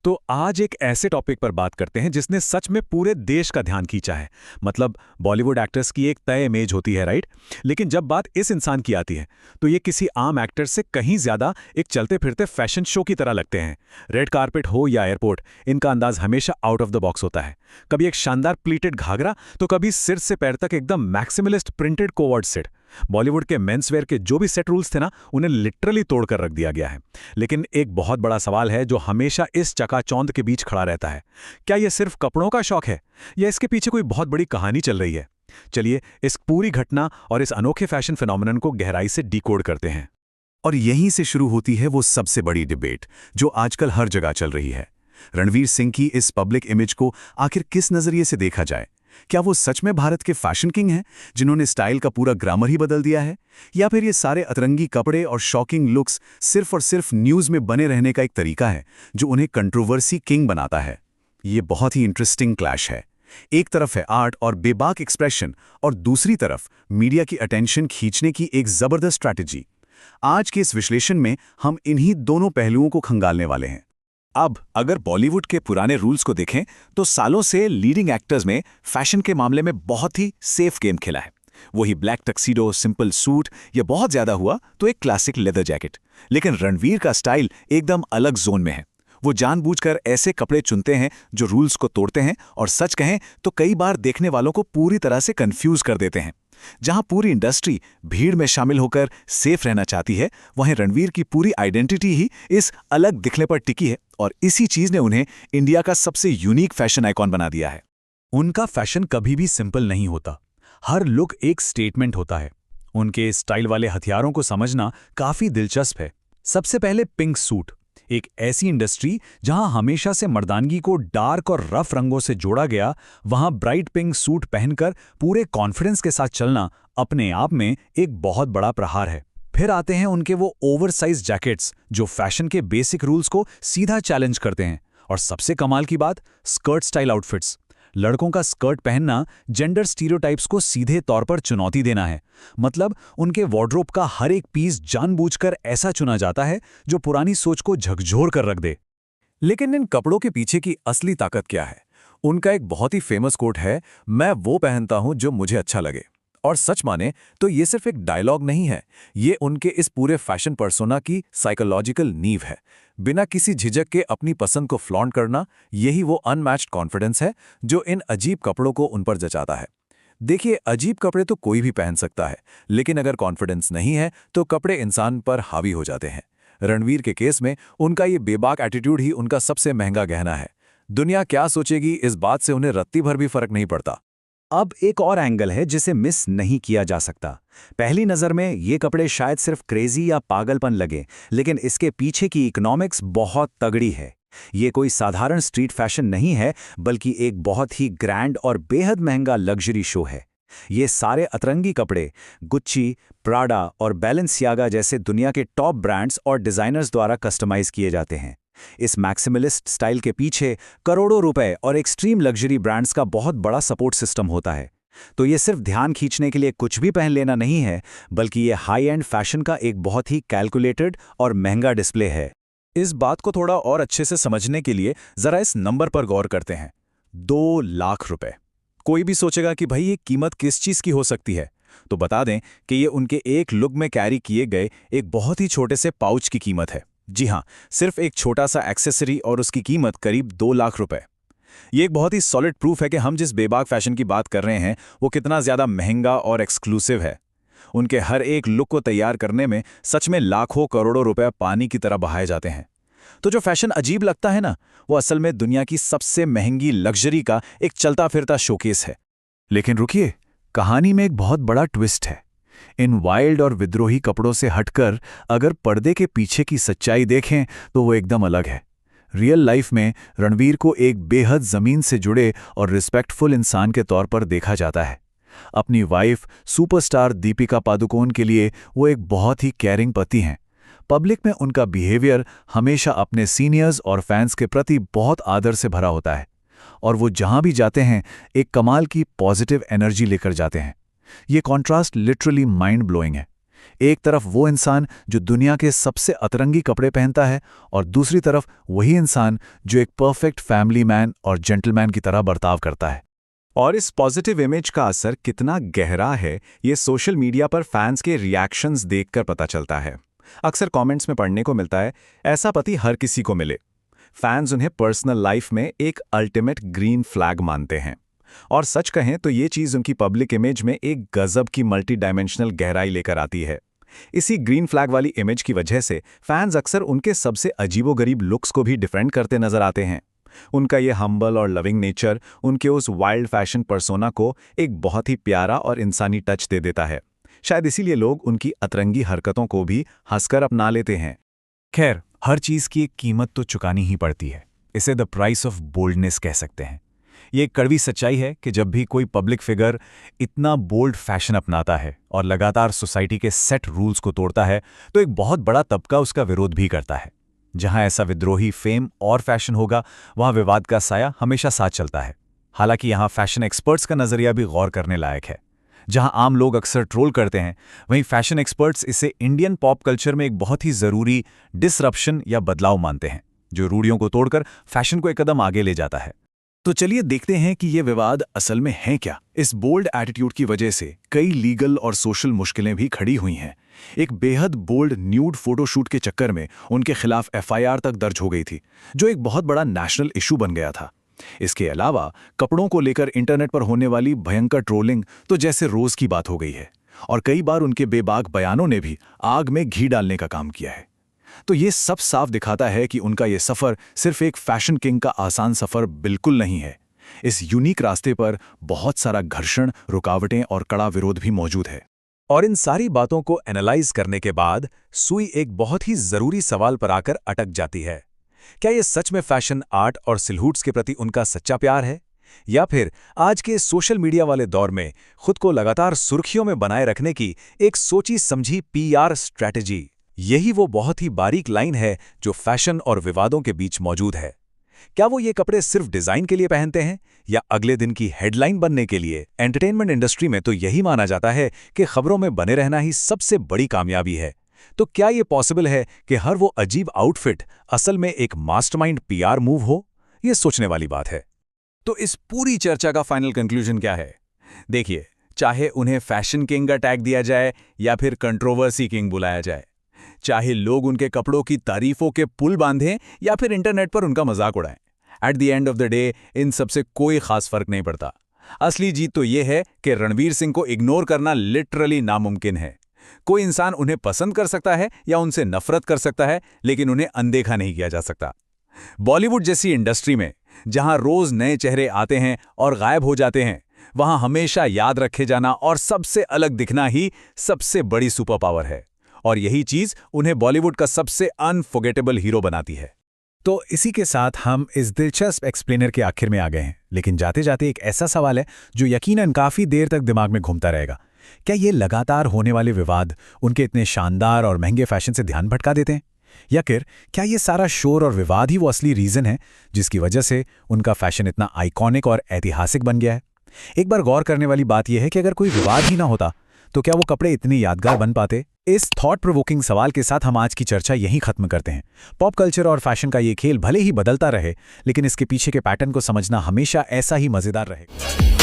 तो आज एक ऐसे टॉपिक पर बात करते हैं जिसने सच में पूरे देश का ध्यान खींचा है। मतलब बॉलीवुड एक्टर्स की एक तय इमेज होती है, राइट? लेकिन जब बात इस इंसान की आती है तो ये किसी आम एक्टर से कहीं ज्यादा एक चलते फिरते फैशन शो की तरह लगते हैं। रेड कारपेट हो या एयरपोर्ट, इनका अंदाज हमेशा आउट ऑफ द बॉक्स होता है। कभी एक शानदार प्लीटेड घाघरा तो कभी सिर से पैर तक एकदम maximalist printed coward set. Bollywood के मेंसवेयर के जो भी सेट रूल्स थे ना, उन्हें लिटरली तोड़कर रख दिया गया है। लेकिन एक बहुत बड़ा सवाल है जो हमेशा इस चकाचौंध के बीच खड़ा रहता है। क्या यह सिर्फ कपड़ों का शौक है या इसके पीछे कोई बहुत बड़ी कहानी चल रही है? चलिए इस पूरी घटना और इस अनोखे फैशन फिनोमिनन को गहराई से डिकोड करते हैं। और यहीं से शुरू होती है वो सबसे बड़ी डिबेट जो आजकल हर जगह चल रही है। रणवीर सिंह की इस पब्लिक इमेज को आखिर किस नजरिए से देखा जाए? क्या वो सच में भारत के फैशन किंग हैं जिन्होंने स्टाइल का पूरा ग्रामर ही बदल दिया है, या फिर ये सारे अतरंगी कपड़े और शॉकिंग लुक्स सिर्फ और सिर्फ न्यूज़ में बने रहने का एक तरीका है जो उन्हें कंट्रोवर्सी किंग बनाता है? ये बहुत ही इंटरेस्टिंग क्लैश है। एक तरफ है आर्ट और बेबाक एक्सप्रेशन, और दूसरी तरफ मीडिया की अटेंशन खींचने की एक जबरदस्त स्ट्रैटेजी। आज के इस विश्लेषण में हम इन्हीं दोनों पहलुओं को खंगालने वाले हैं। अब अगर बॉलीवुड के पुराने रूल्स को देखें तो सालों से लीडिंग एक्टर्स में फैशन के मामले में बहुत ही सेफ गेम खेला है। वही ब्लैक टक्सीडो, सिंपल सूट, या बहुत ज्यादा हुआ तो एक क्लासिक लेदर जैकेट। लेकिन रणवीर का स्टाइल एकदम अलग जोन में है। वो जानबूझकर ऐसे कपड़े चुनते हैं जो रूल्स को तोड़ते हैं, और सच कहें तो कई बार देखने वालों को पूरी तरह से कंफ्यूज कर देते हैं। जहां पूरी इंडस्ट्री भीड़ में शामिल होकर सेफ रहना चाहती है, वहीं रणवीर की पूरी आइडेंटिटी ही इस अलग दिखने पर टिकी है, और इसी चीज ने उन्हें इंडिया का सबसे यूनिक फैशन आइकॉन बना दिया है। उनका फैशन कभी भी सिंपल नहीं होता। हर लुक एक स्टेटमेंट होता है। उनके स्टाइल वाले हथियारों को समझना काफी दिलचस्प है। सबसे पहले पिंक सूट, एक ऐसी इंडस्ट्री जहां हमेशा से मर्दानगी को डार्क और रफ रंगों से जोड़ा गया, वहां ब्राइट पिंक सूट पहनकर पूरे कॉन्फिडेंस के साथ चलना अपने आप में एक बहुत बड़ा प्रहार है। फिर आते हैं उनके वो ओवरसाइज जैकेट्स जो फैशन के बेसिक रूल्स को सीधा चैलेंज करते हैं। और सबसे कमाल की बात, स्कर्ट स्टाइल आउटफिट्स। लड़कों का स्कर्ट पहनना जेंडर स्टीरियोटाइप्स को सीधे तौर पर चुनौती देना है। मतलब उनके वार्डरोब का हर एक पीस जानबूझकर ऐसा चुना जाता है जो पुरानी सोच को झकझोर कर रख दे। लेकिन इन कपड़ों के पीछे की असली ताकत क्या है? उनका एक बहुत ही फेमस कोट है, मैं वो पहनता हूं जो मुझे अच्छा लगे। और सच माने तो ये सिर्फ एक डायलॉग नहीं है, ये उनके इस पूरे फैशन पर्सोना की साइकोलॉजिकल नींव है। बिना किसी झिझक के अपनी पसंद को फ्लॉन्ट करना, यही वो अनमैच्ड कॉन्फिडेंस है जो इन अजीब कपड़ों को उन पर जचाता है। देखिए, अजीब कपड़े तो कोई भी पहन सकता है, लेकिन अगर कॉन्फिडेंस नहीं है तो कपड़े इंसान पर हावी हो जाते हैं। रणवीर के केस में उनका ये बेबाक एटीट्यूड ही उनका सबसे महंगा गहना है। दुनिया क्या सोचेगी इस बात से उन्हें रत्ती भर भी फर्क नहीं पड़ता। अब एक और एंगल है जिसे मिस नहीं किया जा सकता। पहली नज़र में ये कपड़े शायद सिर्फ क्रेजी या पागलपन लगे, लेकिन इसके पीछे की इकोनॉमिक्स बहुत तगड़ी है। ये कोई साधारण स्ट्रीट फैशन नहीं है, बल्कि एक बहुत ही ग्रैंड और बेहद महंगा लग्जरी शो है। ये सारे अतरंगी कपड़े गुच्ची, प्राडा और बैलेंसियागा जैसे दुनिया के टॉप ब्रांड्स और डिज़ाइनर्स द्वारा कस्टमाइज किए जाते हैं। इस मैक्सिमलिस्ट स्टाइल के पीछे करोड़ों रुपए और एक्सट्रीम लग्जरी ब्रांड्स का बहुत बड़ा सपोर्ट सिस्टम होता है। तो ये सिर्फ ध्यान खींचने के लिए कुछ भी पहन लेना नहीं है, बल्कि ये हाई एंड फैशन का एक बहुत ही कैलकुलेटेड और महंगा डिस्प्ले है। इस बात को थोड़ा और अच्छे से समझने के लिए जरा इस नंबर पर गौर करते हैं। 2 लाख रुपए। कोई भी सोचेगा कि भाई ये कीमत किस चीज की हो सकती है, तो बता दें कि ये उनके एक लुक में कैरी किए गए एक बहुत ही छोटे से पाउच की कीमत है। जी हाँ, सिर्फ एक छोटा सा एक्सेसरी और उसकी कीमत करीब 2 लाख रुपए। ये एक बहुत ही सॉलिड प्रूफ है कि हम जिस बेबाक फैशन की बात कर रहे हैं वो कितना ज्यादा महंगा और एक्सक्लूसिव है। उनके हर एक लुक को तैयार करने में सच में लाखों करोड़ों रुपए पानी की तरह बहाए जाते हैं। तो जो फैशन अजीब लगता है ना, वो असल में दुनिया की सबसे महंगी लग्जरी का एक चलता फिरता शोकेस है। लेकिन रुकिए, कहानी में एक बहुत बड़ा ट्विस्ट है। इन वाइल्ड और विद्रोही कपड़ों से हटकर अगर पर्दे के पीछे की सच्चाई देखें तो वो एकदम अलग है। रियल लाइफ में रणवीर को एक बेहद ज़मीन से जुड़े और रिस्पेक्टफुल इंसान के तौर पर देखा जाता है। अपनी वाइफ सुपरस्टार दीपिका पादुकोण के लिए वो एक बहुत ही केयरिंग पति हैं। पब्लिक में उनका बिहेवियर हमेशा अपने सीनियर्स और फैंस के प्रति बहुत आदर से भरा होता है, और वो जहां भी जाते हैं एक कमाल की पॉजिटिव एनर्जी लेकर जाते हैं। ये कॉन्ट्रास्ट लिटरली माइंड ब्लोइंग है। एक तरफ वो इंसान जो दुनिया के सबसे अतरंगी कपड़े पहनता है और दूसरी तरफ वही इंसान जो एक परफेक्ट फैमिली मैन और जेंटलमैन की तरह बर्ताव करता है। और इस पॉजिटिव इमेज का असर कितना गहरा है ये सोशल मीडिया पर फैंस के रिएक्शंस देखकर पता चलता है। अक्सर कमेंट्स में पढ़ने को मिलता है, ऐसा पति हर किसी को मिले। फैंस उन्हें पर्सनल लाइफ में एक अल्टीमेट ग्रीन फ्लैग मानते हैं। और सच कहें तो ये चीज़ उनकी पब्लिक इमेज में एक गजब की मल्टी डायमेंशनल गहराई लेकर आती है। इसी ग्रीन फ्लैग वाली इमेज की वजह से फैंस अक्सर उनके सबसे अजीबोगरीब लुक्स को भी डिफेंड करते नजर आते हैं। उनका ये हम्बल और लविंग नेचर उनके उस वाइल्ड फैशन पर्सोना को एक बहुत ही प्यारा और इंसानी टच दे देता है। शायद इसीलिए लोग उनकी अतरंगी हरकतों को भी हंसकर अपना लेते हैं। खैर, हर चीज़ की एक कीमत तो चुकानी ही पड़ती है। इसे द प्राइस ऑफ बोल्डनेस कह सकते हैं। ये एक कड़वी सच्चाई है कि जब भी कोई पब्लिक फिगर इतना बोल्ड फैशन अपनाता है और लगातार सोसाइटी के सेट रूल्स को तोड़ता है, तो एक बहुत बड़ा तबका उसका विरोध भी करता है। जहां ऐसा विद्रोही फेम और फैशन होगा, वहां विवाद का साया हमेशा साथ चलता है। हालांकि यहां फैशन एक्सपर्ट्स का नजरिया भी गौर करने लायक है। जहां आम लोग अक्सर ट्रोल करते हैं, वहीं फैशन एक्सपर्ट्स इसे इंडियन पॉप कल्चर में एक बहुत ही जरूरी डिसरप्शन या बदलाव मानते हैं, जो रूढ़ियों को तोड़कर फैशन को एक कदम आगे ले जाता है। तो चलिए देखते हैं कि ये विवाद असल में है क्या। इस बोल्ड एटीट्यूड की वजह से कई लीगल और सोशल मुश्किलें भी खड़ी हुई हैं। एक बेहद बोल्ड न्यूड फोटोशूट के चक्कर में उनके खिलाफ एफआईआर तक दर्ज हो गई थी, जो एक बहुत बड़ा नेशनल इशू बन गया था। इसके अलावा कपड़ों को लेकर इंटरनेट पर होने वाली भयंकर ट्रोलिंग तो जैसे रोज की बात हो गई है, और कई बार उनके बेबाक बयानों ने भी आग में घी डालने का काम किया है। तो ये सब साफ दिखाता है कि उनका ये सफर सिर्फ एक फैशन किंग का आसान सफर बिल्कुल नहीं है। इस यूनिक रास्ते पर बहुत सारा घर्षण, रुकावटें और कड़ा विरोध भी मौजूद है। और इन सारी बातों को एनालाइज करने के बाद सुई एक बहुत ही जरूरी सवाल पर आकर अटक जाती है। क्या ये सच में फैशन, आर्ट और सिल्हूट्स के प्रति उनका सच्चा प्यार है, या फिर आज के सोशल मीडिया वाले दौर में खुद को लगातार सुर्खियों में बनाए रखने की एक सोची समझी पीआर स्ट्रैटेजी? यही वो बहुत ही बारीक लाइन है जो फैशन और विवादों के बीच मौजूद है। क्या वो ये कपड़े सिर्फ डिजाइन के लिए पहनते हैं या अगले दिन की हेडलाइन बनने के लिए? एंटरटेनमेंट इंडस्ट्री में तो यही माना जाता है कि खबरों में बने रहना ही सबसे बड़ी कामयाबी है। तो क्या ये पॉसिबल है कि हर वो अजीब आउटफिट असल में एक मास्टरमाइंड पीआर मूव हो? ये सोचने वाली बात है। तो इस पूरी चर्चा का फाइनल कंक्लूजन क्या है? देखिए, चाहे उन्हें फैशन किंग का टैग दिया जाए या फिर कंट्रोवर्सी किंग बुलाया जाए, चाहे लोग उनके कपड़ों की तारीफों के पुल बांधें या फिर इंटरनेट पर उनका मजाक उड़ाएं, at the end of the day इन सबसे कोई खास फर्क नहीं पड़ता। असली जीत तो यह है कि रणवीर सिंह को इग्नोर करना लिटरली नामुमकिन है। कोई इंसान उन्हें पसंद कर सकता है या उनसे नफरत कर सकता है, लेकिन उन्हें अनदेखा नहीं किया जा सकता। बॉलीवुड जैसी इंडस्ट्री में जहां रोज नए चेहरे आते हैं और गायब हो जाते हैं, वहां हमेशा याद रखे जाना और सबसे अलग दिखना ही सबसे बड़ी सुपर पावर है। और यही चीज उन्हें बॉलीवुड का सबसे अनफॉरगेटेबल हीरो बनाती है। तो इसी के साथ हम इस दिलचस्प एक्सप्लेनर के आखिर में आ गए हैं, लेकिन जाते जाते एक ऐसा सवाल है जो यकीनन काफी देर तक दिमाग में घूमता रहेगा। क्या ये लगातार होने वाले विवाद उनके इतने शानदार और महंगे फैशन से ध्यान भटका देते हैं, या फिर क्या ये सारा शोर और विवाद ही वो असली रीजन है जिसकी वजह से उनका फैशन इतना आइकॉनिक और ऐतिहासिक बन गया है? एक बार गौर करने वाली बात यह है कि अगर कोई विवाद ही ना होता तो क्या वो कपड़े इतने यादगार बन पाते? इस थॉट प्रोवोकिंग सवाल के साथ हम आज की चर्चा यहीं खत्म करते हैं। पॉप कल्चर और फैशन का ये खेल भले ही बदलता रहे, लेकिन इसके पीछे के पैटर्न को समझना हमेशा ऐसा ही मजेदार रहेगा।